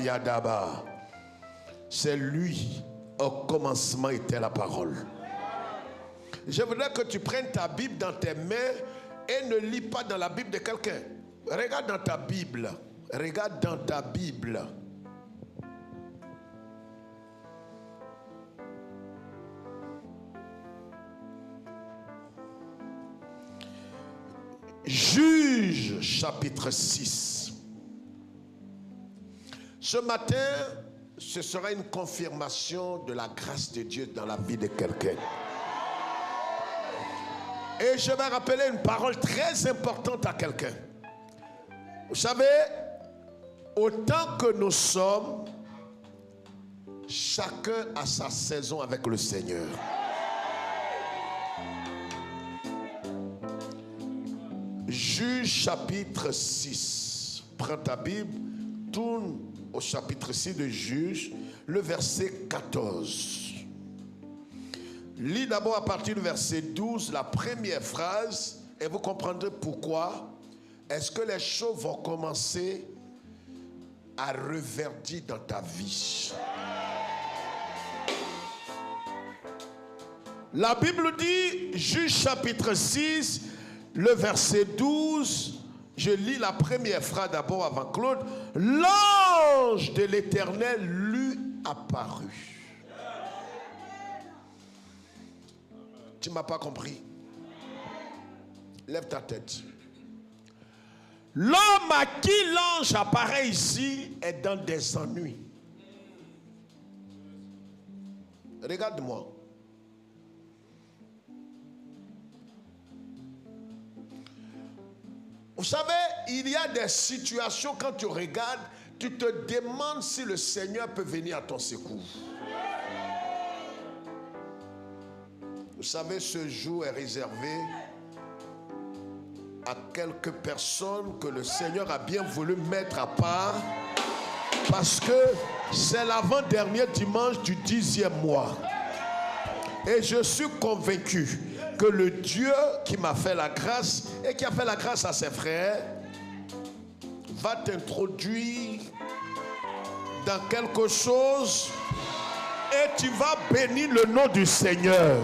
Yadaba. C'est lui, au commencement était la parole. Je voudrais que tu prennes ta Bible dans tes mains et ne lis pas dans la Bible de quelqu'un. Regarde dans ta Bible. Regarde dans ta Bible. Juge chapitre 6. Ce matin, ce sera une confirmation de la grâce de Dieu dans la vie de quelqu'un. Et je vais rappeler une parole très importante à quelqu'un. Vous savez, autant que nous sommes, chacun a sa saison avec le Seigneur. Juge chapitre 6. Prends ta Bible, tourne au chapitre 6 de Juge, le verset 14. Lis d'abord à partir du verset 12 la première phrase et vous comprendrez pourquoi est-ce que les choses vont commencer à reverdir dans ta vie. La Bible dit, Juge chapitre 6, le verset 12, je lis la première phrase d'abord avant Claude. L'ange de l'Éternel lui apparut. Tu ne m'as pas compris? Lève ta tête. L'homme à qui l'ange apparaît ici est dans des ennuis. Regarde-moi. Vous savez, il y a des situations quand tu regardes, tu te demandes si le Seigneur peut venir à ton secours. Vous savez, ce jour est réservé à quelques personnes que le Seigneur a bien voulu mettre à part parce que c'est l'avant-dernier dimanche du 10e mois. Et je suis convaincu que le Dieu qui m'a fait la grâce et qui a fait la grâce à ses frères va t'introduire dans quelque chose et tu vas bénir le nom du Seigneur.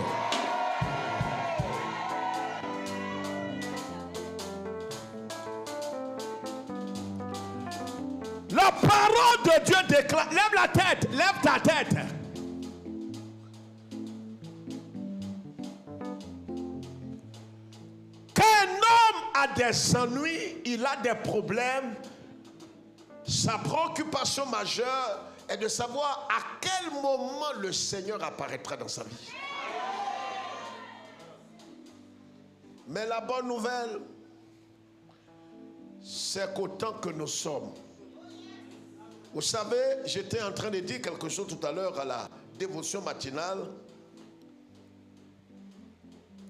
La parole de Dieu déclare, lève la tête, lève ta tête. Quand un homme a des ennuis, il a des problèmes, sa préoccupation majeure est de savoir à quel moment le Seigneur apparaîtra dans sa vie. Mais la bonne nouvelle, c'est qu'autant que nous sommes, vous savez, j'étais en train de dire quelque chose tout à l'heure à la dévotion matinale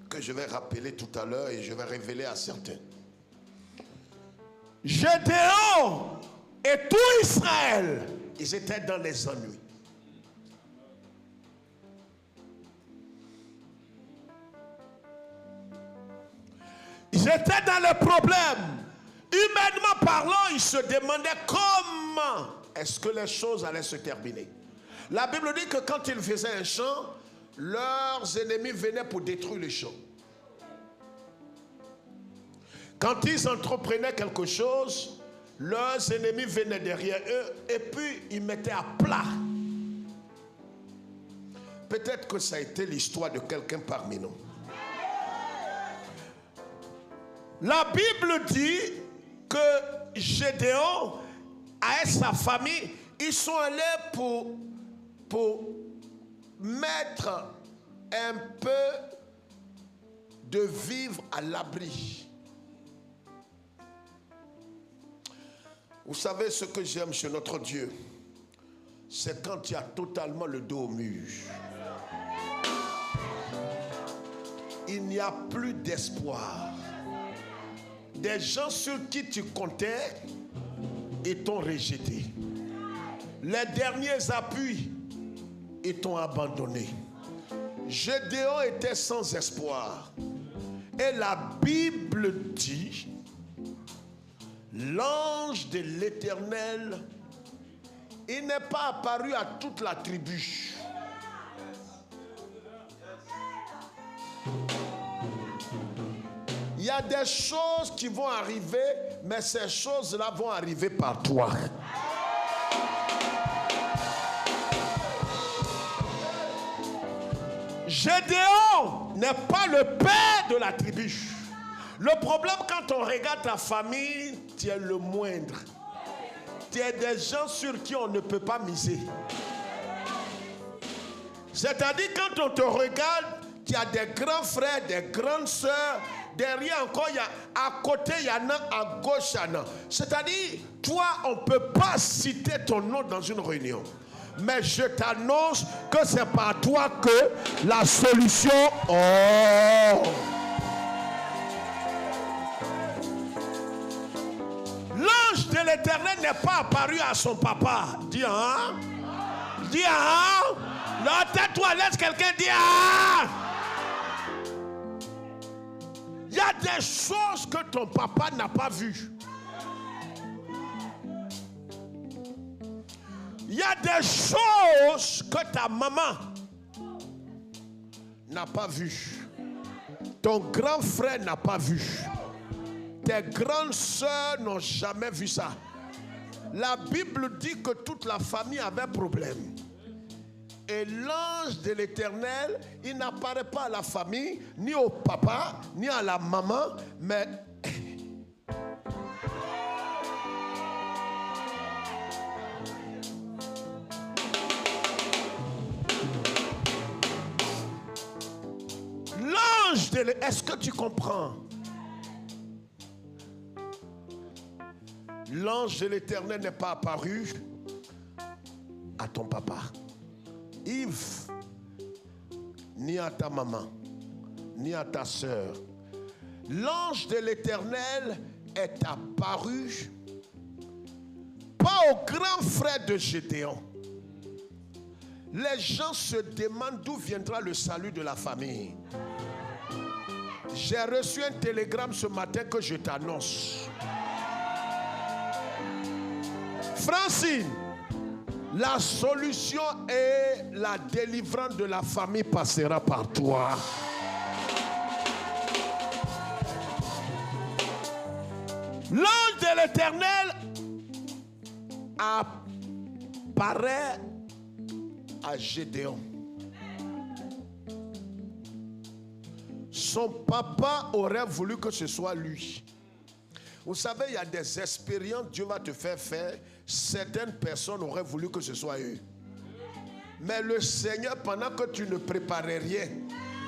que je vais rappeler tout à l'heure et je vais révéler à certains. Gédéon et tout Israël, ils étaient dans les ennuis. Ils étaient dans les problèmes. Humainement parlant, ils se demandaient comment est-ce que les choses allaient se terminer. La Bible dit que quand ils faisaient un champ, leurs ennemis venaient pour détruire le champ. Quand ils entreprenaient quelque chose, leurs ennemis venaient derrière eux et puis ils mettaient à plat. Peut-être que ça a été l'histoire de quelqu'un parmi nous. La Bible dit que Gédéon, avec sa famille, ils sont allés pour mettre un peu de vivre à l'abri. Vous savez ce que j'aime chez notre Dieu, c'est quand il y a totalement le dos au mur. Il n'y a plus d'espoir. Des gens sur qui tu comptais, ils t'ont rejeté. Les derniers appuis, ils t'ont abandonné. Gédéon était sans espoir. Et la Bible dit, l'ange de l'Éternel Il n'est pas apparu à toute la tribu. Il y a des choses qui vont arriver, mais ces choses-là vont arriver par toi. Gédéon n'est pas le père de la tribu. Le problème, quand on regarde ta famille, tu es le moindre. Tu es des gens sur qui on ne peut pas miser. C'est-à-dire, quand on te regarde, tu as des grands frères, des grandes sœurs. Derrière encore, il y a, à côté, il y en a, à gauche, il y en a. C'est-à-dire, toi, on ne peut pas citer ton nom dans une réunion. Mais je t'annonce que c'est par toi que la solution... Oh! L'ange de l'Éternel n'est pas apparu à son papa. Dis hein? Dis hein? Non, tais-toi, laisse quelqu'un dire hein? Il y a des choses que ton papa n'a pas vues. Il y a des choses que ta maman n'a pas vues. Ton grand frère n'a pas vu. Tes grandes sœurs n'ont jamais vu ça. La Bible dit que toute la famille avait problème. Et l'ange de l'Éternel, il n'apparaît pas à la famille, ni au papa, ni à la maman, mais... L'ange de l'Éternel, est-ce que tu comprends? L'ange de l'Éternel n'est pas apparu à ton papa, Yves, ni à ta maman, ni à ta sœur. L'ange de l'Éternel est apparu pas au grand frère de Gédéon. Les gens se demandent d'où viendra le salut de la famille. J'ai reçu un télégramme ce matin que je t'annonce. Francine, la solution et la délivrance de la famille passera par toi. L'ange de l'Éternel apparaît à Gédéon. Son papa aurait voulu que ce soit lui. Vous savez, il y a des expériences que Dieu va te faire faire. Certaines personnes auraient voulu que ce soit eux. Mais le Seigneur, pendant que tu ne préparais rien,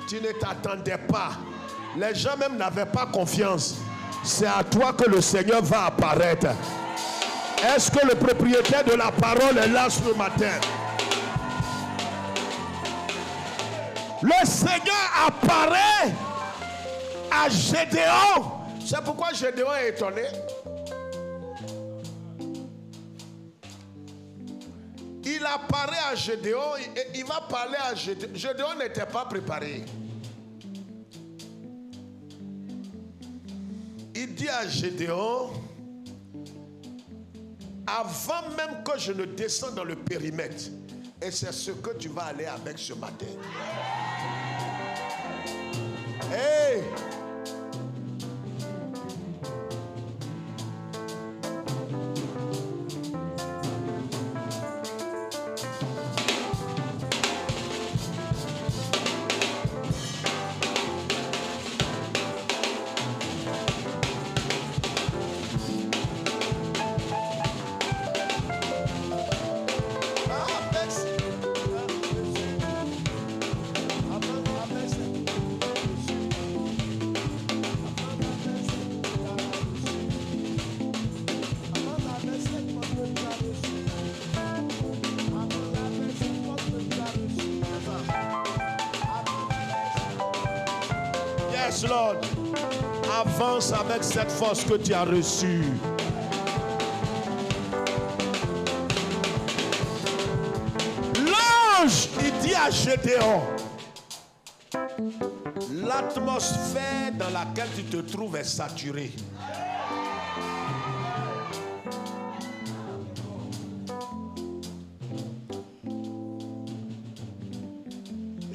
tu ne t'attendais pas. Les gens même n'avaient pas confiance. C'est à toi que le Seigneur va apparaître. Est-ce que le propriétaire de la parole est là ce matin? Le Seigneur apparaît à Gédéon. C'est pourquoi Gédéon est étonné. Il apparaît à Gédéon et il va parler à Gédéon. Gédéon n'était pas préparé. Il dit à Gédéon, avant même que je ne descende dans le périmètre, et c'est ce que tu vas aller avec ce matin. Hey! Yes, Lord. Avance avec cette force que tu as reçue. L'ange, il dit à Gédéon, l'atmosphère dans laquelle tu te trouves est saturée.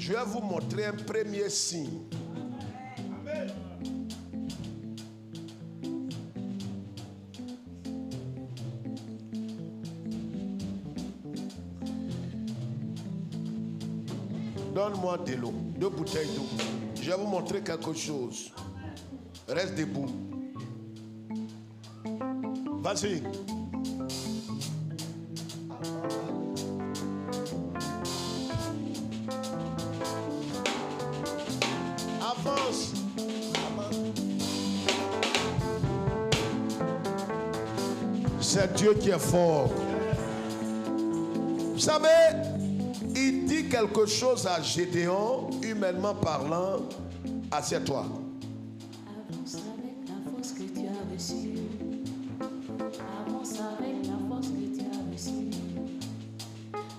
Je vais vous montrer un premier signe. Amen. Donne-moi de l'eau, 2 bouteilles d'eau. Je vais vous montrer quelque chose. Reste debout. Vas-y. Avance. C'est Dieu qui est fort. Vous savez, il dit quelque chose à Gédéon, humainement parlant. Assieds-toi. Avance avec la force que tu as reçue. Avance avec la force que tu as reçue.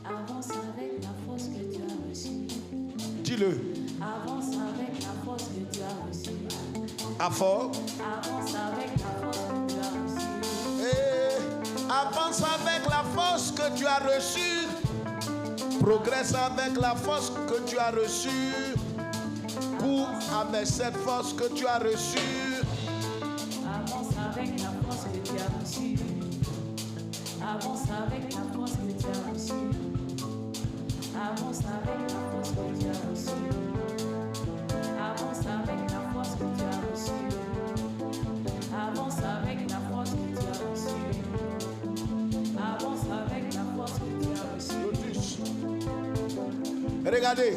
Avance avec la force que tu as reçue. Dis-le. Avance avec la force que tu as reçue. À fort. Avance avec la force que tu as reçue. Et avance avec la force que tu as reçue. Progresse avec la force que tu as reçue. Cours avec cette force que tu as reçue. Avance avec la force que tu as reçue. Avance avec la force que tu as reçue. Avance avec la force que tu as reçue. Avance avec la force que tu as reçue. Avance avec la force que tu as reçue. Avance avec la force que tu as reçue. Regardez.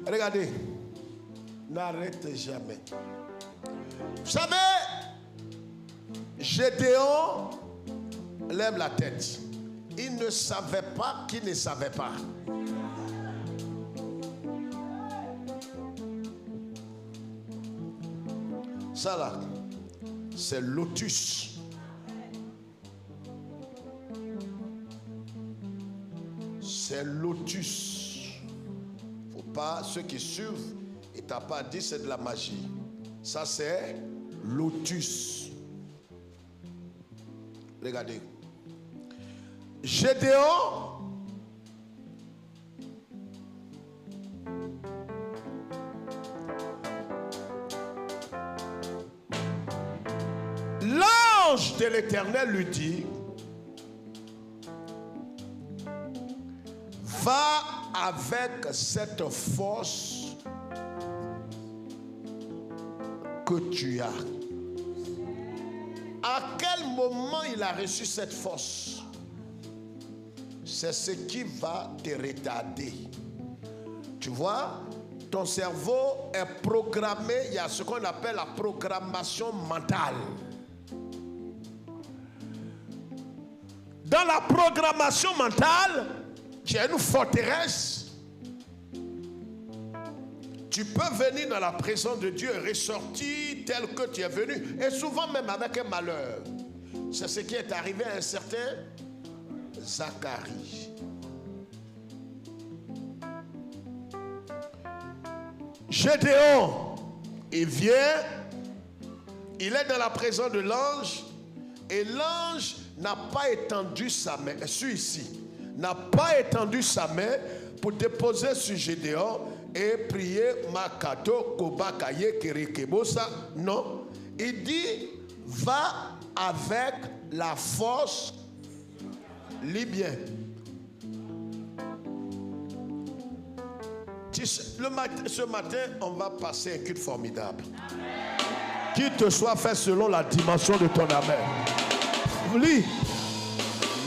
Regardez, n'arrête jamais. Vous savez, Gédéon lève la tête. Il ne savait pas qu'il ne savait pas. Ça là, c'est lotus. C'est lotus. Pas ceux qui suivent, il t'a pas dit c'est de la magie. Ça c'est lotus. Regardez. Gédéon l'ange de l'Éternel lui dit: va avec cette force que tu as. À quel moment il a reçu cette force? C'est ce qui va te retarder. Tu vois, ton cerveau est programmé, il y a ce qu'on appelle la programmation mentale. Dans la programmation mentale, tu as une forteresse. Tu peux venir dans la présence de Dieu et ressortir tel que tu es venu. Et souvent même avec un malheur. C'est ce qui est arrivé à un certain Zacharie. Gédéon, il vient, il est dans la présence de l'ange. Et l'ange n'a pas étendu sa main. Je suis ici. N'a pas étendu sa main pour déposer sur Gédéon et prier Makato Kobakaye Kerekebosa. Non. Il dit: va avec la force. Lis bien. Ce matin, on va passer un culte formidable. Qu'il te soit fait selon la dimension de ton amen. Lis.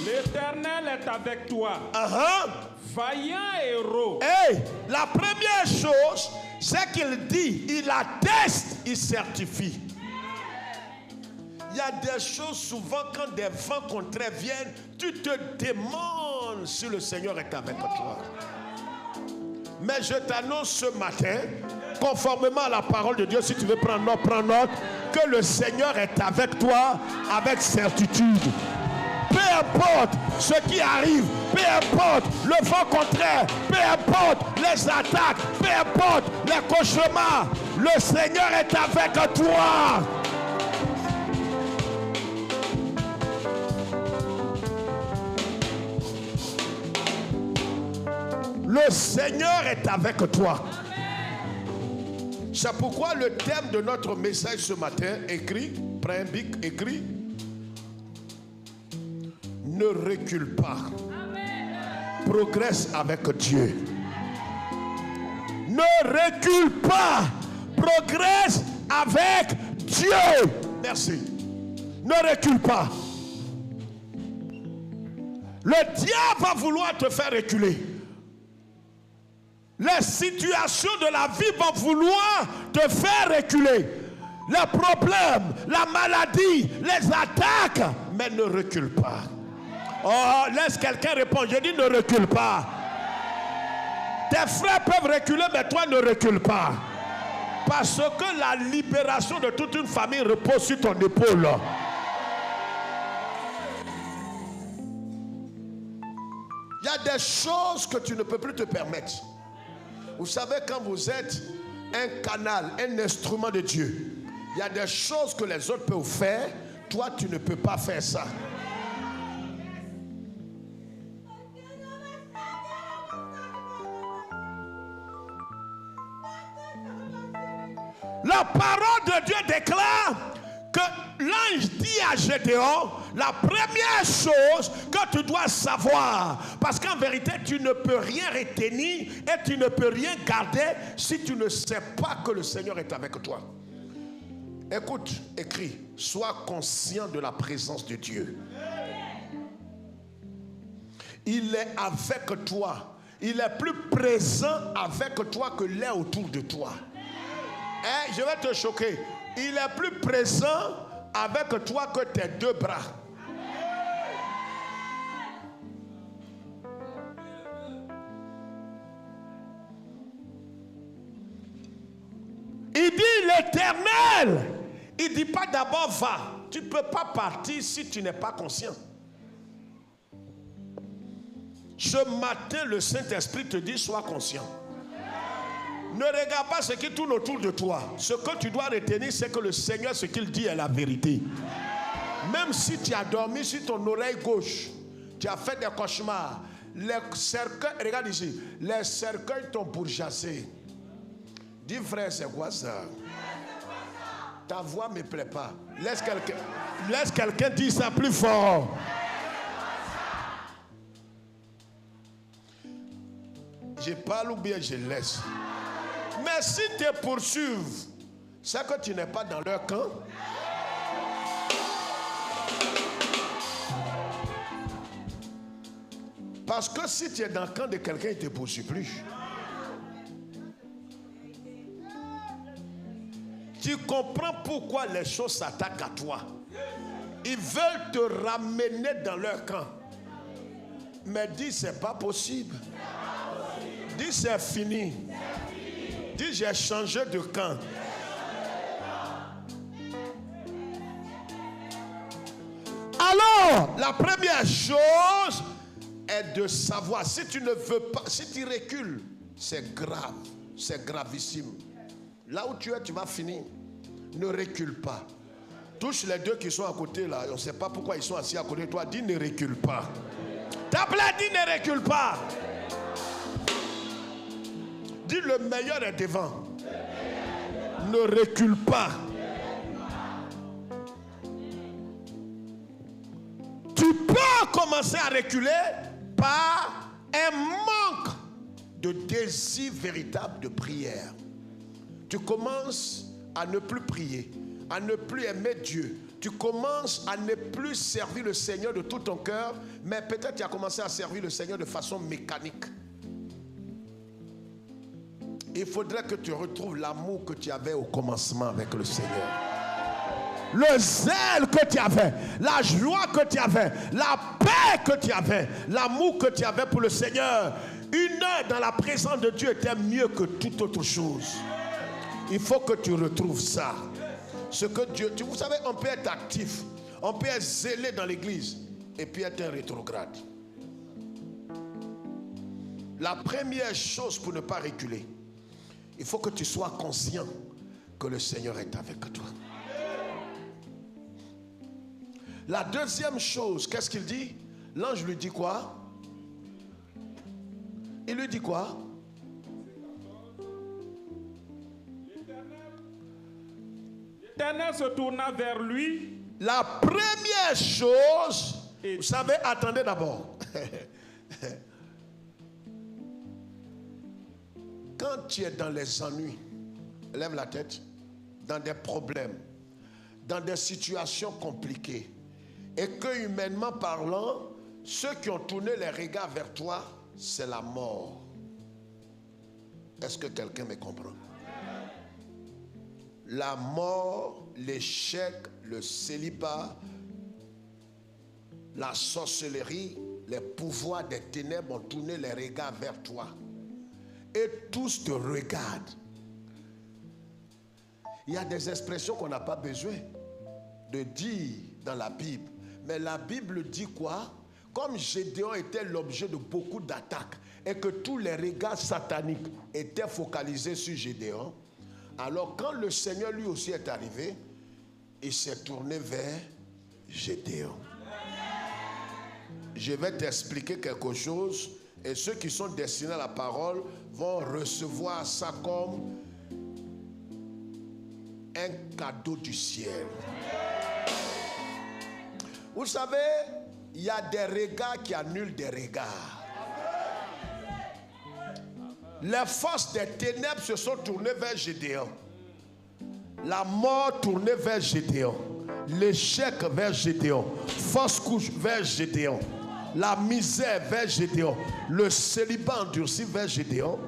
L'Éternel est avec toi. Vaillant héros. Hey, la première chose, c'est qu'il dit, il atteste, il certifie. Il y a des choses souvent quand des vents contraires viennent, tu te demandes si le Seigneur est avec toi. Mais je t'annonce ce matin, conformément à la parole de Dieu, si tu veux prendre note, que le Seigneur est avec toi avec certitude. Peu importe ce qui arrive, peu importe le vent contraire, peu importe les attaques, peu importe les cauchemars, Le Seigneur est avec toi. Le Seigneur est avec toi. C'est pourquoi le thème de notre message ce matin, écrit, prends un bic, écrit, ne recule pas. Progresse avec Dieu. Ne recule pas. Progresse avec Dieu. Merci. Ne recule pas. Le diable va vouloir te faire reculer. Les situations de la vie vont vouloir te faire reculer. Les problèmes, la maladie, les attaques. Mais ne recule pas. Oh, laisse quelqu'un répondre. Je dis ne recule pas. Tes frères peuvent reculer, mais toi ne recule pas. Parce que la libération de toute une famille repose sur ton épaule. Il y a des choses que tu ne peux plus te permettre. Vous savez, quand vous êtes un canal, un instrument de Dieu, il y a des choses que les autres peuvent faire. Toi, tu ne peux pas faire ça. La parole de Dieu déclare que l'ange dit à Gédéon, la première chose que tu dois savoir, parce qu'en vérité tu ne peux rien retenir et tu ne peux rien garder si tu ne sais pas que le Seigneur est avec toi. Écoute, écris, sois conscient de la présence de Dieu. Il est avec toi. Il est plus présent avec toi que l'est autour de toi. Je vais te choquer. Il est plus présent avec toi que tes deux bras. Il dit l'Éternel. Il ne dit pas d'abord va. Tu ne peux pas partir si tu n'es pas conscient. Ce matin, le Saint-Esprit te dit sois conscient. Ne regarde pas ce qui tourne autour de toi. Ce que tu dois retenir, c'est que le Seigneur, ce qu'il dit est la vérité. Même si tu as dormi sur ton oreille gauche, tu as fait des cauchemars, les cercueils, regarde ici, les cercueils t'ont pourchassé. Dis frère, c'est quoi ça? Ta voix ne me plaît pas. Laisse quelqu'un dire ça plus fort. Je parle ou bien je laisse. Mais si te poursuivent, c'est que tu n'es pas dans leur camp. Parce que si tu es dans le camp de quelqu'un, il ne te poursuit plus. Tu comprends pourquoi les choses s'attaquent à toi. Ils veulent te ramener dans leur camp. Mais dis, c'est pas possible. Dis, c'est fini. Dis, j'ai changé de camp. Alors, la première chose est de savoir, si tu ne veux pas, si tu recules, c'est grave, c'est gravissime. Là où tu es, tu vas finir. Ne recule pas. Touche les deux qui sont à côté là, on ne sait pas pourquoi ils sont assis à côté de toi. Dis, ne recule pas. T'appelles, dis, ne recule pas. Dis, le meilleur est devant. Ne recule pas. Tu peux commencer à reculer par un manque de désir véritable de prière. Tu commences à ne plus prier, à ne plus aimer Dieu. Tu commences à ne plus servir le Seigneur de tout ton cœur, mais peut-être tu as commencé à servir le Seigneur de façon mécanique. Il faudrait que tu retrouves l'amour que tu avais au commencement avec le Seigneur. Le zèle que tu avais, la joie que tu avais, la paix que tu avais, l'amour que tu avais pour le Seigneur. Une heure dans la présence de Dieu était mieux que toute autre chose. Il faut que tu retrouves ça. Ce que Dieu, vous savez, on peut être actif, on peut être zélé dans l'église et puis être un rétrograde. La première chose pour ne pas reculer, il faut que tu sois conscient que le Seigneur est avec toi. La deuxième chose, qu'est-ce qu'il dit? L'ange lui dit quoi? Il lui dit quoi? L'Éternel se tourna vers lui. La première chose, vous savez, attendez d'abord. Quand tu es dans les ennuis, lève la tête, dans des problèmes, dans des situations compliquées, et que humainement parlant, ceux qui ont tourné les regards vers toi, c'est la mort. Est-ce que quelqu'un me comprend? La mort, l'échec, le célibat, la sorcellerie, les pouvoirs des ténèbres ont tourné les regards vers toi. Et tous te regardent. Il y a des expressions qu'on n'a pas besoin de dire dans la Bible. Mais la Bible dit quoi? Comme Gédéon était l'objet de beaucoup d'attaques et que tous les regards sataniques étaient focalisés sur Gédéon, alors quand le Seigneur lui aussi est arrivé, il s'est tourné vers Gédéon. Je vais t'expliquer quelque chose et ceux qui sont destinés à la parole vont recevoir ça comme un cadeau du ciel. Vous savez, il y a des regards qui annulent des regards. Les forces des ténèbres se sont tournées vers Gédéon. La mort tournée vers Gédéon. L'échec vers Gédéon. Fausse couche vers Gédéon. La misère vers Gédéon. Le célibat endurci vers Gédéon.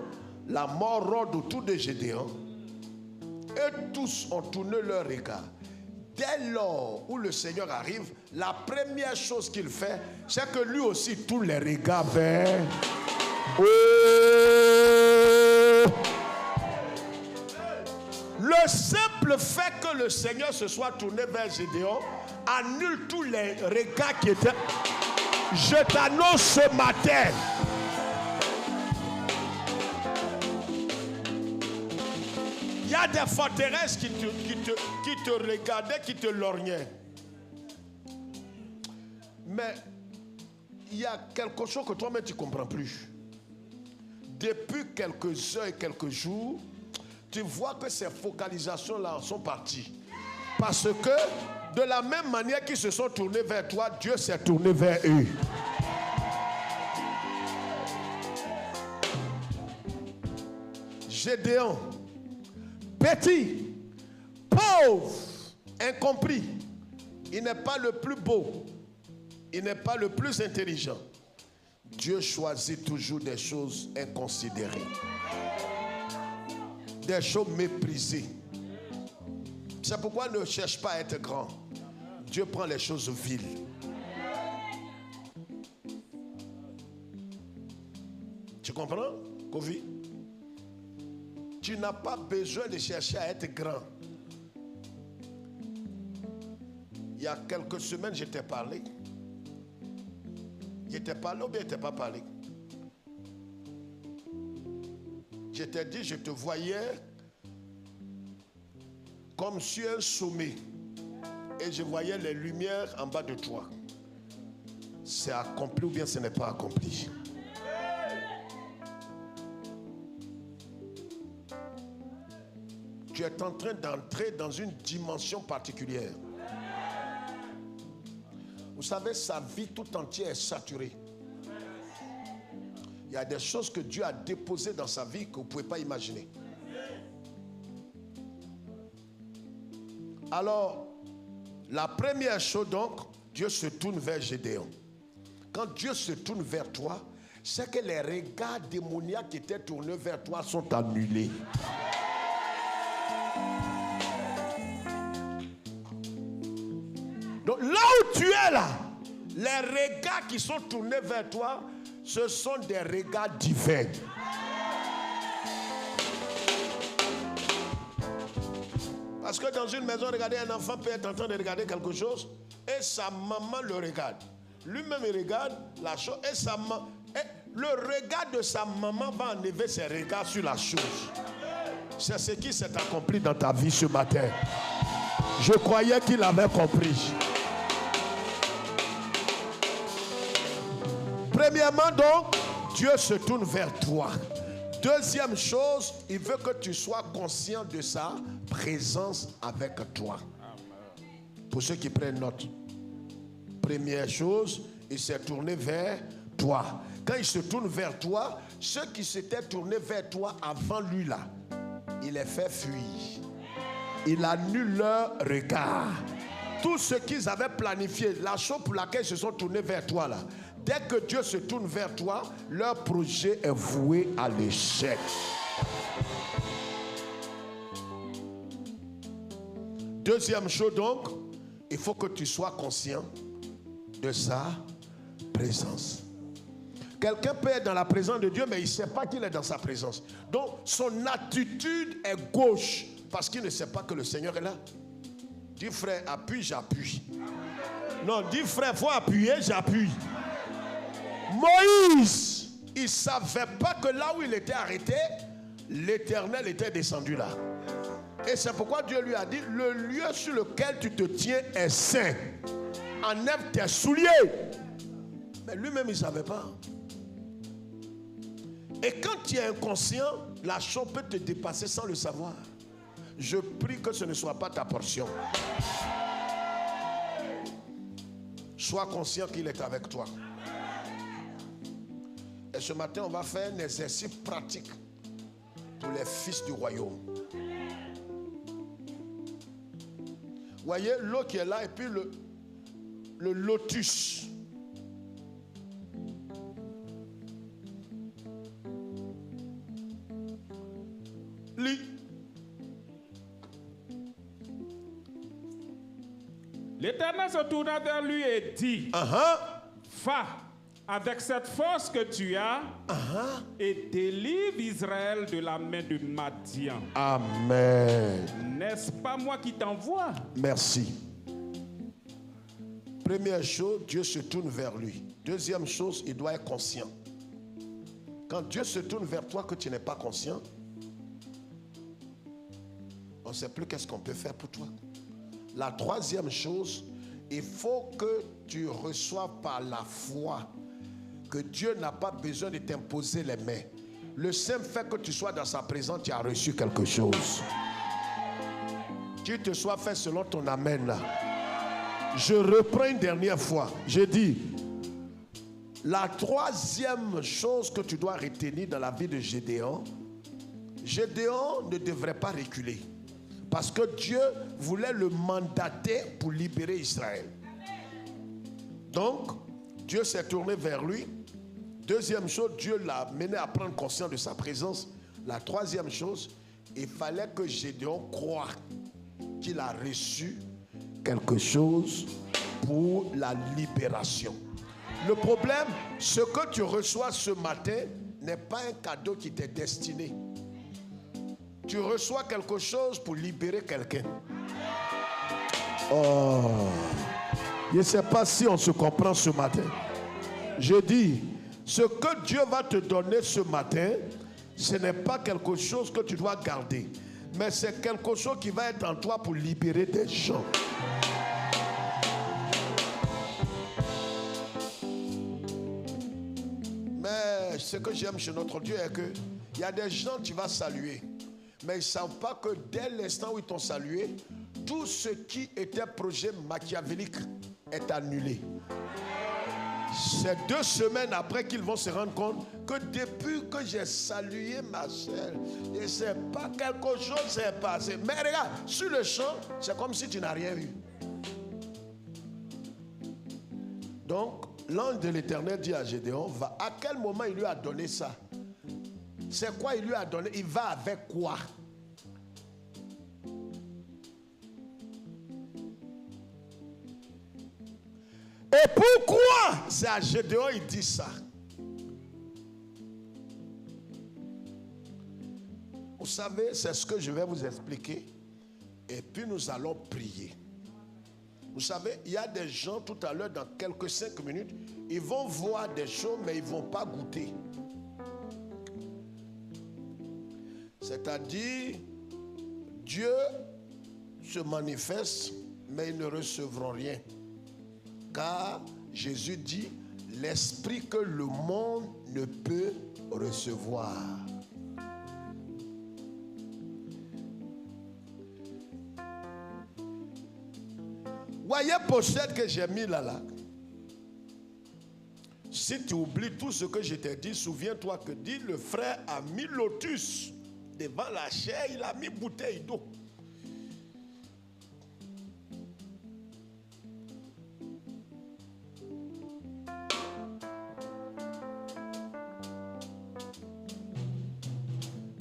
La mort rôde autour de Gédéon. Et tous ont tourné leur regard. Dès lors où le Seigneur arrive, la première chose qu'il fait, c'est que lui aussi tourne les regards vers... Le simple fait que le Seigneur se soit tourné vers Gédéon annule tous les regards qui étaient... Je t'annonce ce matin. Il y a des forteresses qui te regardaient, qui te lorgnaient. Mais il y a quelque chose que toi-même tu ne comprends plus. Depuis quelques heures et quelques jours, tu vois que ces focalisations-là sont parties. Parce que de la même manière qu'ils se sont tournés vers toi, Dieu s'est tourné vers eux. Gédéon, petit, pauvre, incompris. Il n'est pas le plus beau. Il n'est pas le plus intelligent. Dieu choisit toujours des choses inconsidérées. Des choses méprisées. C'est pourquoi ne cherche pas à être grand. Dieu prend les choses viles. Tu comprends, Kofi? Tu n'as pas besoin de chercher à être grand. Il y a quelques semaines, je t'ai parlé. Je t'ai parlé ou bien je t'ai pas parlé? Je t'ai dit, je te voyais comme sur un sommet. Et je voyais les lumières en bas de toi. C'est accompli ou bien ce n'est pas accompli? Tu es en train d'entrer dans une dimension particulière. Vous savez, sa vie tout entière est saturée. Il y a des choses que Dieu a déposées dans sa vie que vous ne pouvez pas imaginer. Alors, la première chose donc, Dieu se tourne vers Gédéon. Quand Dieu se tourne vers toi, c'est que les regards démoniaques qui étaient tournés vers toi sont annulés. Donc là où tu es là, les regards qui sont tournés vers toi, ce sont des regards divins. Parce que dans une maison, regardez, un enfant peut être en train de regarder quelque chose et sa maman le regarde. Lui-même il regarde la chose et sa maman. Le regard de sa maman va enlever ses regards sur la chose. C'est ce qui s'est accompli dans ta vie ce matin. Je croyais qu'il avait compris. Premièrement donc, Dieu se tourne vers toi. Deuxième chose, il veut que tu sois conscient de sa présence avec toi. Pour ceux qui prennent note. Première chose, il s'est tourné vers toi. Quand il se tourne vers toi, ceux qui s'étaient tournés vers toi avant lui là, il les fait fuir. Il annule leur regard. Tout ce qu'ils avaient planifié, la chose pour laquelle ils se sont tournés vers toi là, dès que Dieu se tourne vers toi, leur projet est voué à l'échec. Deuxième chose donc, il faut que tu sois conscient de sa présence. Quelqu'un peut être dans la présence de Dieu, mais il ne sait pas qu'il est dans sa présence. Donc, son attitude est gauche, parce qu'il ne sait pas que le Seigneur est là. Dis frère, appuie, j'appuie. Non, dis frère, il faut appuyer, j'appuie. Moïse, il ne savait pas que là où il était arrêté, l'Éternel était descendu là. Et c'est pourquoi Dieu lui a dit, le lieu sur lequel tu te tiens est saint. Enlève tes souliers. Mais lui-même, il ne savait pas. Et quand tu es inconscient, la chose peut te dépasser sans le savoir. Je prie que ce ne soit pas ta portion. Sois conscient qu'il est avec toi. Et ce matin, on va faire un exercice pratique pour les fils du royaume. Voyez l'eau qui est là et puis le lotus. Lis. L'Éternel se tourna vers lui et dit, va avec cette force que tu as et délivre Israël de la main de Madian. Amen. N'est-ce pas moi qui t'envoie? Merci. Première chose, Dieu se tourne vers lui. Deuxième chose, il doit être conscient. Quand Dieu se tourne vers toi que tu n'es pas conscient, on ne sait plus qu'est-ce qu'on peut faire pour toi. La troisième chose, il faut que tu reçoives par la foi que Dieu n'a pas besoin de t'imposer les mains. Le simple fait que tu sois dans sa présence, tu as reçu quelque chose. Tu te sois fait selon ton amen là. Je reprends une dernière fois. Je dis, la troisième chose que tu dois retenir dans la vie de Gédéon, Gédéon ne devrait pas reculer. Parce que Dieu voulait le mandater pour libérer Israël. Donc, Dieu s'est tourné vers lui. Deuxième chose, Dieu l'a mené à prendre conscience de sa présence. La troisième chose, il fallait que Gédéon croie qu'il a reçu quelque chose pour la libération. Le problème, ce que tu reçois ce matin n'est pas un cadeau qui t'est destiné. Tu reçois quelque chose pour libérer quelqu'un. Oh, je ne sais pas si on se comprend ce matin. Je dis, ce que Dieu va te donner ce matin, ce n'est pas quelque chose que tu dois garder, mais c'est quelque chose qui va être en toi pour libérer des gens. Mais ce que j'aime chez notre Dieu est que il y a des gens que tu vas saluer, mais ils ne savent pas que dès l'instant où ils t'ont salué, tout ce qui était projet machiavélique est annulé. C'est 2 semaines après qu'ils vont se rendre compte que depuis que j'ai salué ma soeur, je ne sais pas, quelque chose s'est passé. Mais regarde, sur le champ, c'est comme si tu n'as rien vu. Donc, l'ange de l'Éternel dit à Gédéon, à quel moment il lui a donné ça? C'est quoi il lui a donné? Il va avec quoi? Et pourquoi c'est à Gédéon il dit ça? Vous savez, c'est ce que je vais vous expliquer. Et puis nous allons prier. Vous savez, il y a des gens tout à l'heure, dans quelques 5 minutes, ils vont voir des choses, mais ils ne vont pas goûter. C'est-à-dire, Dieu se manifeste, mais ils ne recevront rien. Car Jésus dit, l'esprit que le monde ne peut recevoir. Voyez pochette que j'ai mis là. Si tu oublies tout ce que je t'ai dit, souviens-toi que dit le frère a mis lotus devant la chair, il a mis bouteille d'eau.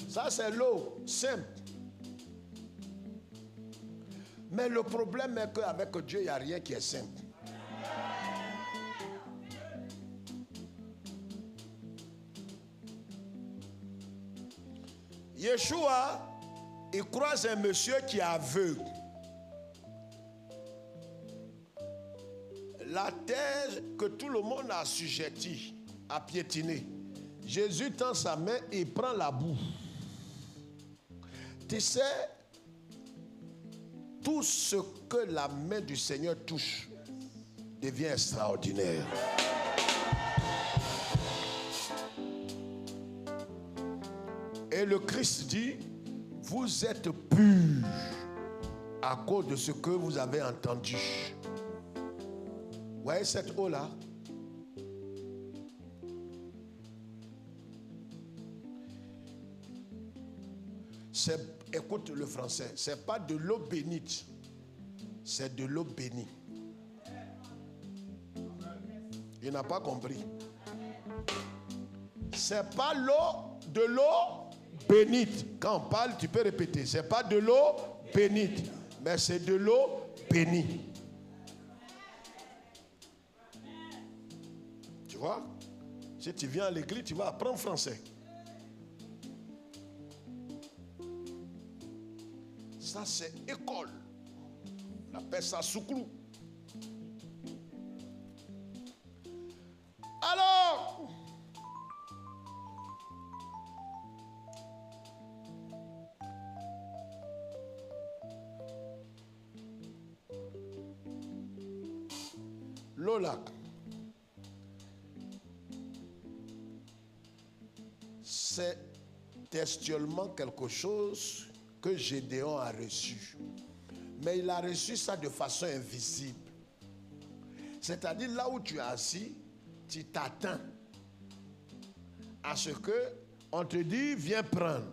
Ça c'est l'eau simple. Mais le problème est qu'avec Dieu, il n'y a rien qui est simple. Yeshua, il croise un monsieur qui est aveugle. La terre que tout le monde a assujettie, a piétiné. Jésus tend sa main et il prend la boue. Tu sais, tout ce que la main du Seigneur touche devient extraordinaire. Et le Christ dit, vous êtes purs à cause de ce que vous avez entendu. Vous voyez cette eau-là? Écoute le français, c'est pas de l'eau bénite, c'est de l'eau bénie. Il n'a pas compris. C'est pas de l'eau bénite. Quand on parle, tu peux répéter. C'est pas de l'eau bénite, mais c'est de l'eau bénie. Tu vois? Si tu viens à l'église, tu vas apprendre français. Ça, c'est école. On appelle ça soukrou. Alors, l'eau là, c'est textuellement quelque chose que Gédéon a reçu. Mais il a reçu ça de façon invisible. C'est-à-dire là où tu es assis, tu t'attends à ce que on te dit viens prendre.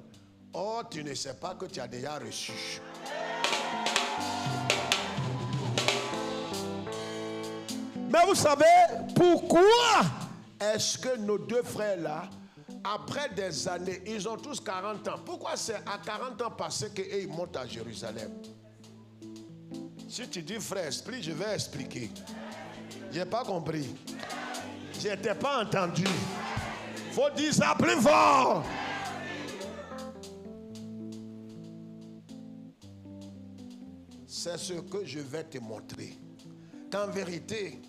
Or tu ne sais pas que tu as déjà reçu. Mais vous savez pourquoi est-ce que nos deux frères là, après des années, ils ont tous 40 ans. Pourquoi c'est à 40 ans passés qu'ils montent à Jérusalem? Si tu dis frère esprit, je vais expliquer. Je n'ai pas compris. Je n'étais pas entendu. Il faut dire ça plus fort. C'est ce que je vais te montrer. Qu'en vérité,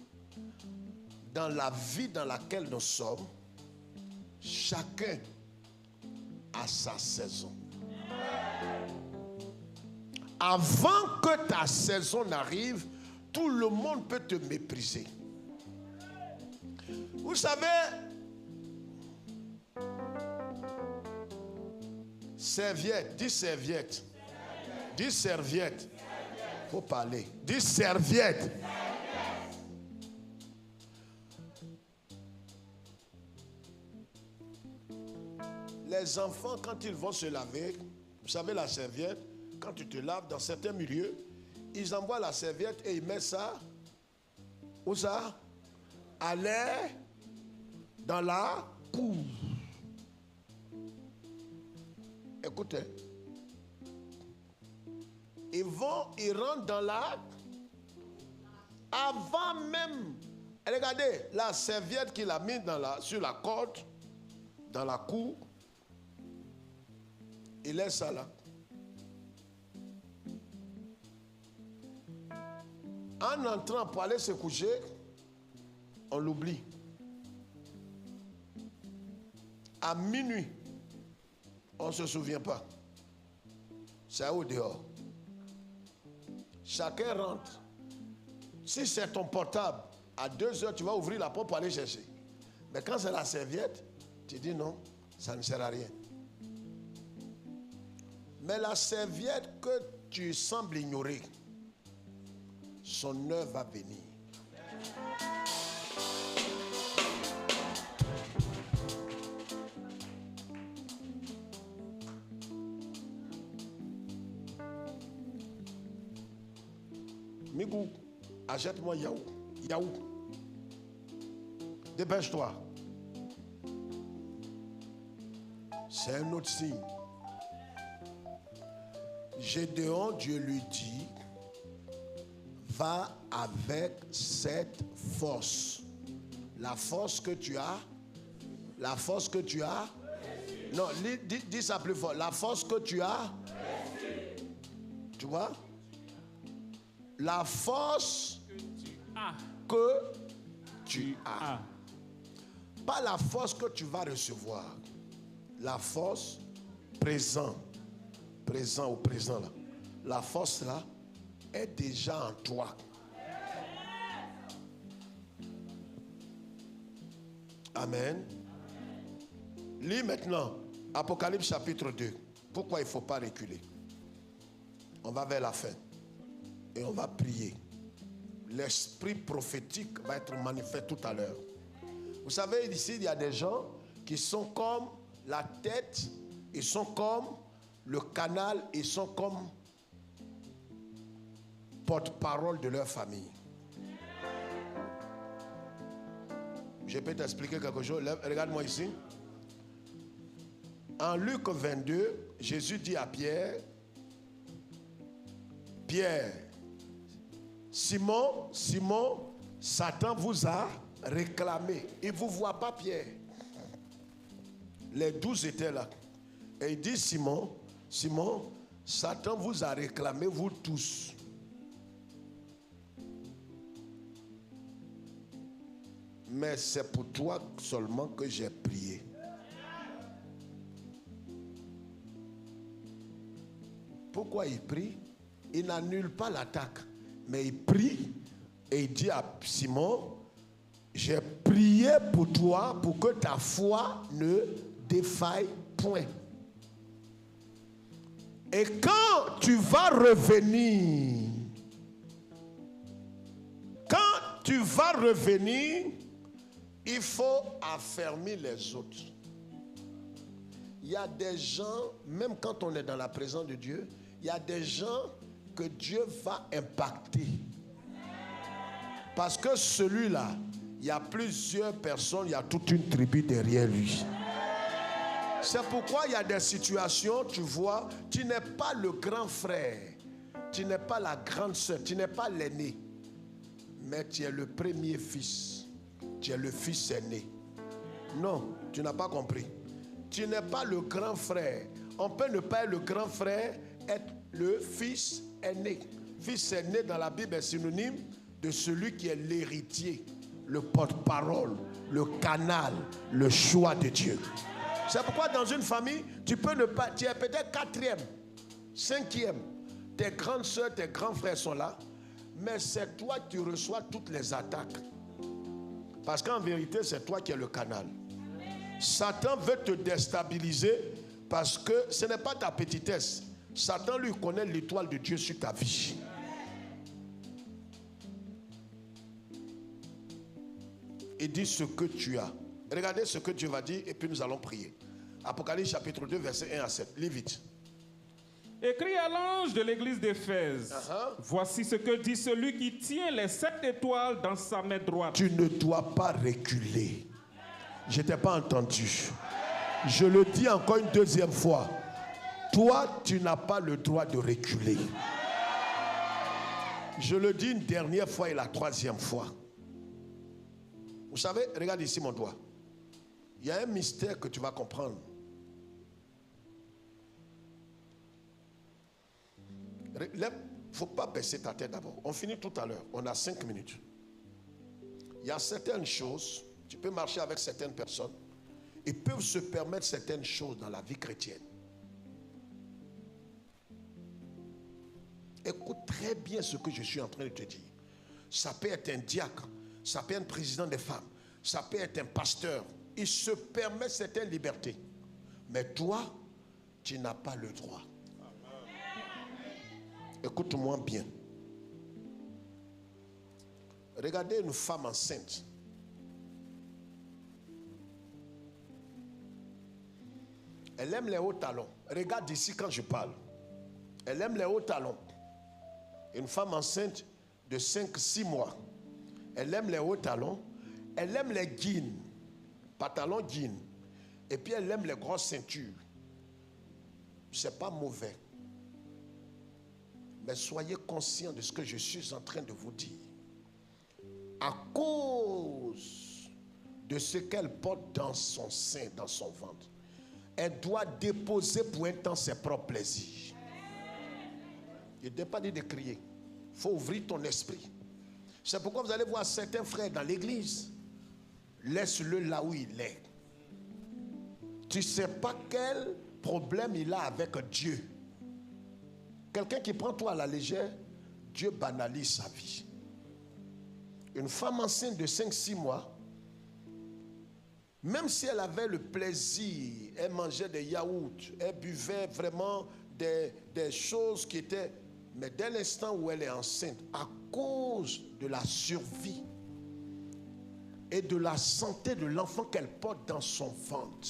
dans la vie dans laquelle nous sommes, chacun a sa saison. Avant que ta saison n'arrive, tout le monde peut te mépriser. Vous savez, serviette, dis serviette. Dis serviette. Faut parler. Dis serviette. Les enfants, quand ils vont se laver, vous savez la serviette, quand tu te laves dans certains milieux, ils envoient la serviette et ils mettent ça, où ça? À l'air, dans la cour. Écoutez. Ils rentrent dans la... Avant même... Regardez, la serviette qu'il a mise sur la corde, dans la cour, il laisse ça là. En entrant pour aller se coucher, on l'oublie. À minuit, On ne se souvient pas. C'est au dehors. Chacun rentre. Si c'est ton portable, à 2 heures, tu vas ouvrir la porte pour aller chercher. Mais quand c'est la serviette, tu dis non, ça ne sert à rien. Mais la serviette que tu sembles ignorer, son heure va venir. Migou, achète-moi Yahoo. Yahoo. Dépêche-toi. C'est un autre signe. Gédéon, Dieu lui dit, va avec cette force. La force que tu as. La force que tu as. Non, dis ça plus fort. La force que tu as. Tu vois? La force que tu as. Pas la force que tu vas recevoir. La force présent ou présent là. La force là est déjà en toi. Amen. Lis maintenant Apocalypse chapitre 2. Pourquoi il ne faut pas reculer? On va vers la fin. Et on va prier. L'esprit prophétique va être manifeste tout à l'heure. Vous savez, ici, il y a des gens qui sont comme la tête, ils sont comme le canal, ils sont comme porte-parole de leur famille. Je peux t'expliquer quelque chose. Regarde-moi ici. En Luc 22, Jésus dit à Pierre, Pierre, Simon, Satan vous a réclamé. Il ne vous voit pas, Pierre. Les 12 étaient là. Et il dit, Simon, Satan vous a réclamé, vous tous. Mais c'est pour toi seulement que j'ai prié. Pourquoi il prie? Il n'annule pas l'attaque. Mais il prie et il dit à Simon, j'ai prié pour toi pour que ta foi ne défaille point. Et quand tu vas revenir, il faut affermir les autres. Il y a des gens, même quand on est dans la présence de Dieu, il y a des gens que Dieu va impacter. Parce que celui-là, il y a plusieurs personnes, il y a toute une tribu derrière lui. C'est pourquoi il y a des situations, tu vois, tu n'es pas le grand frère, tu n'es pas la grande soeur, tu n'es pas l'aîné, mais tu es le premier fils, tu es le fils aîné. Non, tu n'as pas compris. Tu n'es pas le grand frère. On peut ne pas être le grand frère, être le fils aîné. Fils aîné dans la Bible est synonyme de celui qui est l'héritier, le porte-parole, le canal, le choix de Dieu. C'est pourquoi dans une famille, tu peux ne pas, tu es peut-être 4e, 5e. Tes grandes soeurs, tes grands frères sont là, mais c'est toi qui reçois toutes les attaques. Parce qu'en vérité, c'est toi qui es le canal. Satan veut te déstabiliser parce que ce n'est pas ta petitesse. Satan lui connaît l'étoile de Dieu sur ta vie. Il dit ce que tu as. Regardez ce que Dieu va dire et puis nous allons prier. Apocalypse chapitre 2, verset 1 à 7. Lis vite. Écrit à l'ange de l'église d'Éphèse, voici ce que dit celui qui tient les 7 étoiles dans sa main droite. Tu ne dois pas reculer. Je ne t'ai pas entendu. Je le dis encore une deuxième fois. Toi, tu n'as pas le droit de reculer. Je le dis une dernière fois et la troisième fois. Vous savez, regarde ici mon doigt. Il y a un mystère que tu vas comprendre. Il ne faut pas baisser ta tête d'abord. On finit tout à l'heure. On a 5 minutes. Il y a certaines choses, tu peux marcher avec certaines personnes. Ils peuvent se permettre certaines choses dans la vie chrétienne. Écoute très bien ce que je suis en train de te dire. Ça peut être un diacre, ça peut être un président des femmes, ça peut être un pasteur. Il se permet certaines libertés. Mais toi, tu n'as pas le droit. Écoute-moi bien. Regardez une femme enceinte. Elle aime les hauts talons. Regarde ici quand je parle. Elle aime les hauts talons. Une femme enceinte de 5-6 mois. Elle aime les hauts talons. Elle aime les jeans. Pantalons jeans. Et puis elle aime les grosses ceintures. C'est pas mauvais. Mais soyez conscients de ce que je suis en train de vous dire. À cause de ce qu'elle porte dans son sein, dans son ventre, elle doit déposer pour un temps ses propres plaisirs. Je ne t'ai pas dit de crier. Il faut ouvrir ton esprit. C'est pourquoi vous allez voir certains frères dans l'église. Laisse-le là où il est. Tu ne sais pas quel problème il a avec Dieu. Quelqu'un qui prend toi à la légère, Dieu banalise sa vie. Une femme enceinte de 5-6 mois, même si elle avait le plaisir, elle mangeait des yaourts, elle buvait vraiment des choses qui étaient... Mais dès l'instant où elle est enceinte, à cause de la survie et de la santé de l'enfant qu'elle porte dans son ventre,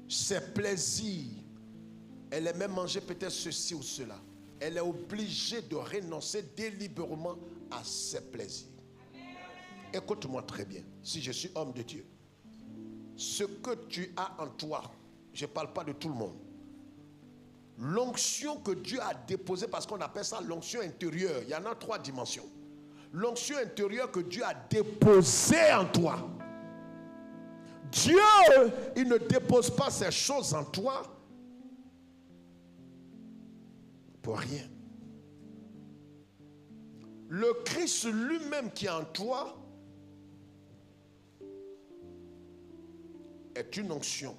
ses plaisirs, elle aimait manger peut-être ceci ou cela. Elle est obligée de renoncer délibérément à ses plaisirs. Écoute-moi très bien, si je suis homme de Dieu. Ce que tu as en toi, je ne parle pas de tout le monde. L'onction que Dieu a déposée, parce qu'on appelle ça l'onction intérieure. Il y en a 3 dimensions. L'onction intérieure que Dieu a déposée en toi. Dieu, il ne dépose pas ces choses en toi pour rien. Le Christ lui-même qui est en toi est une onction.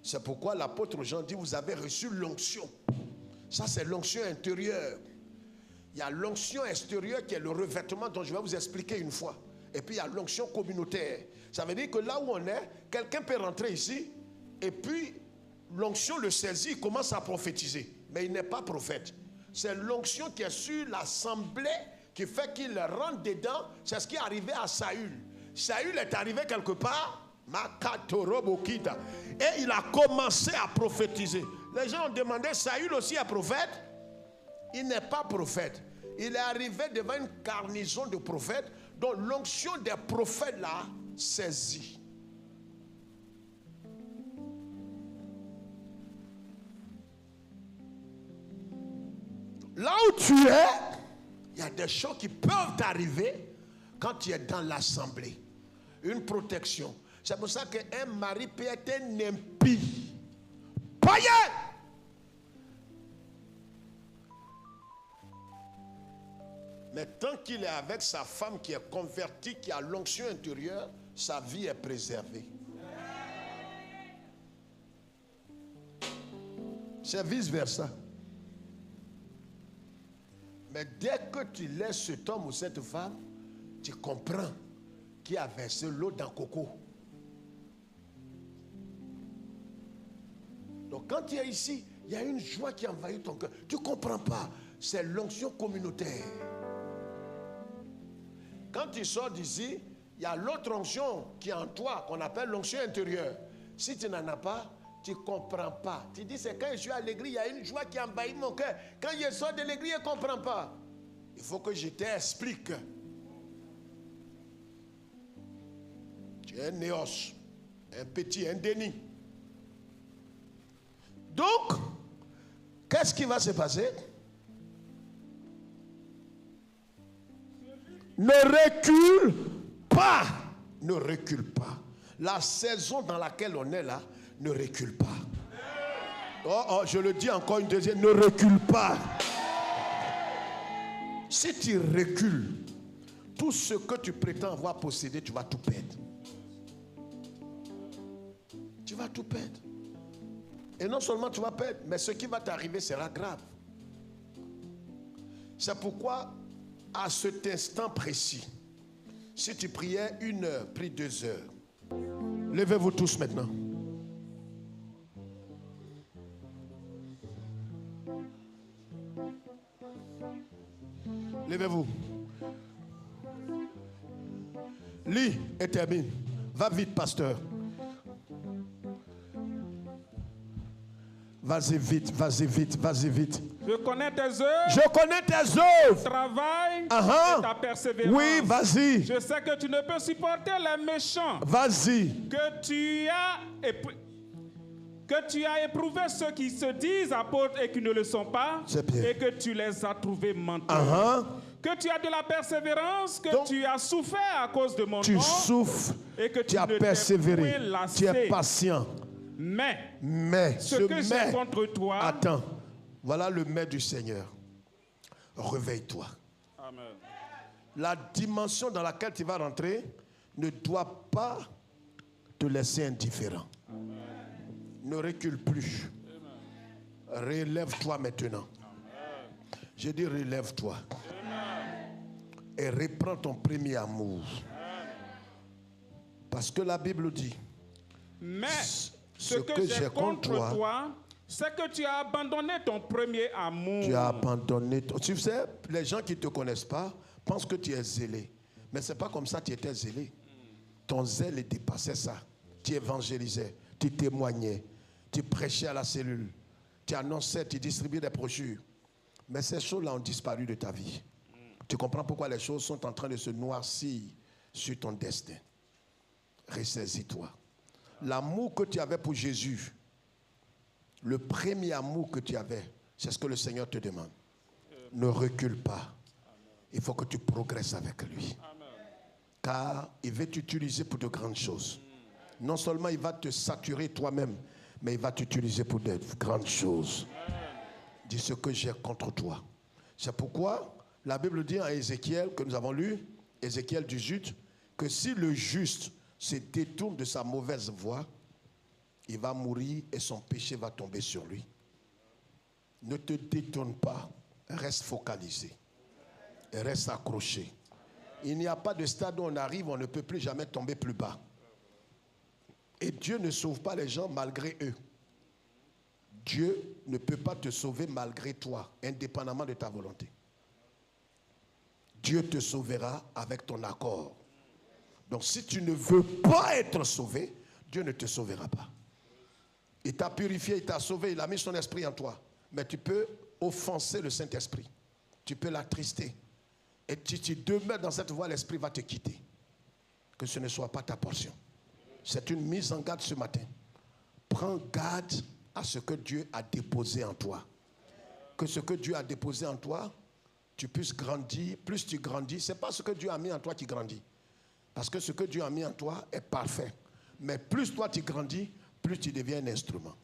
C'est pourquoi l'apôtre Jean dit, vous avez reçu l'onction. Ça, c'est l'onction intérieure. Il y a l'onction extérieure qui est le revêtement dont je vais vous expliquer une fois. Et puis il y a l'onction communautaire. Ça veut dire que là où on est, quelqu'un peut rentrer ici et puis l'onction le saisit, il commence à prophétiser. Mais il n'est pas prophète. C'est l'onction qui est sur l'assemblée qui fait qu'il rentre dedans. C'est ce qui est arrivé à Saül. Saül est arrivé quelque part, et il a commencé à prophétiser. Les gens ont demandé, Saül aussi est prophète? Il n'est pas prophète. Il est arrivé devant une garnison de prophètes dont l'onction des prophètes l'a saisi. Là où tu es, il y a des choses qui peuvent t'arriver quand tu es dans l'assemblée. Une protection. C'est pour ça qu'un mari peut être un impie, païen. Mais tant qu'il est avec sa femme qui est convertie, qui a l'onction intérieure, sa vie est préservée. C'est vice-versa. Mais dès que tu laisses cet homme ou cette femme, tu comprends qui a versé l'eau dans le coco. Donc quand tu es ici, il y a une joie qui envahit ton cœur. Tu ne comprends pas. C'est l'onction communautaire. Quand tu sors d'ici, il y a l'autre onction qui est en toi, qu'on appelle l'onction intérieure. Si tu n'en as pas, tu ne comprends pas. Tu dis, c'est quand je suis à l'église, il y a une joie qui envahit mon cœur. Quand je sors de l'église, je ne comprends pas. Il faut que je t'explique. Tu es un néos, un petit, un déni. Donc, qu'est-ce qui va se passer? Ne recule pas. Ne recule pas. La saison dans laquelle on est là, ne recule pas. Oh, je le dis encore une deuxième, ne recule pas. Si tu recules, tout ce que tu prétends avoir possédé, tu vas tout perdre. Tu vas tout perdre. Et non seulement tu vas perdre, mais ce qui va t'arriver sera grave. C'est pourquoi, à cet instant précis, si tu priais 1 heure, prie 2 heures, levez-vous tous maintenant. Levez-vous. Lis et termine. Va vite, pasteur. Vas-y vite, vas-y vite, vas-y vite. Je connais tes œuvres. Je connais tes œuvres. Travail Uh-huh. et ta persévérance. Oui, vas-y. Je sais que tu ne peux supporter les méchants. Vas-y. Que tu as éprouvé ceux qui se disent apôtres et qui ne le sont pas. C'est bien. Et que tu les as trouvés menteurs. Uh-huh. Que tu as de la persévérance, que Donc, tu as souffert à cause de mon Tu nom. souffres, Et que tu as ne t'es persévéré, point lassé. tu es patient. Mais ce que j'ai contre toi. Attends, voilà le mais du Seigneur. Réveille-toi. Amen. La dimension dans laquelle tu vas rentrer ne doit pas te laisser indifférent. Amen. Ne recule plus. Amen. Relève-toi maintenant. Amen. Je dis relève-toi. Et reprends ton premier amour. Amen. Parce que la Bible dit, mais ce que j'ai contre toi, c'est que tu as abandonné ton premier amour. Tu as abandonné. Tu sais, les gens qui ne te connaissent pas pensent que tu es zélé. Mais ce n'est pas comme ça que tu étais zélé. Ton zèle dépassait ça. Tu évangélisais, tu témoignais, tu prêchais à la cellule, tu annonçais, tu distribuais des brochures. Mais ces choses-là ont disparu de ta vie. Tu comprends pourquoi les choses sont en train de se noircir sur ton destin. Ressaisis-toi. L'amour que tu avais pour Jésus, le premier amour que tu avais, c'est ce que le Seigneur te demande. Ne recule pas. Il faut que tu progresses avec lui. Car il veut t'utiliser pour de grandes choses. Non seulement il va te saturer toi-même, mais il va t'utiliser pour de grandes choses. Dis ce que j'ai contre toi. C'est pourquoi la Bible dit en Ézéchiel, que nous avons lu, Ézéchiel 18, que si le juste se détourne de sa mauvaise voie, il va mourir et son péché va tomber sur lui. Ne te détourne pas, reste focalisé, et reste accroché. Il n'y a pas de stade où on arrive, on ne peut plus jamais tomber plus bas. Et Dieu ne sauve pas les gens malgré eux. Dieu ne peut pas te sauver malgré toi, indépendamment de ta volonté. Dieu te sauvera avec ton accord. Donc si tu ne veux pas être sauvé, Dieu ne te sauvera pas. Il t'a purifié, il t'a sauvé, il a mis son esprit en toi. Mais tu peux offenser le Saint-Esprit. Tu peux l'attrister. Et si tu demeures dans cette voie, l'esprit va te quitter. Que ce ne soit pas ta portion. C'est une mise en garde ce matin. Prends garde à ce que Dieu a déposé en toi. Que ce que Dieu a déposé en toi, tu puisses grandir. Plus tu grandis, ce n'est pas ce que Dieu a mis en toi qui grandit. Parce que ce que Dieu a mis en toi est parfait. Mais plus toi tu grandis, plus tu deviens un instrument.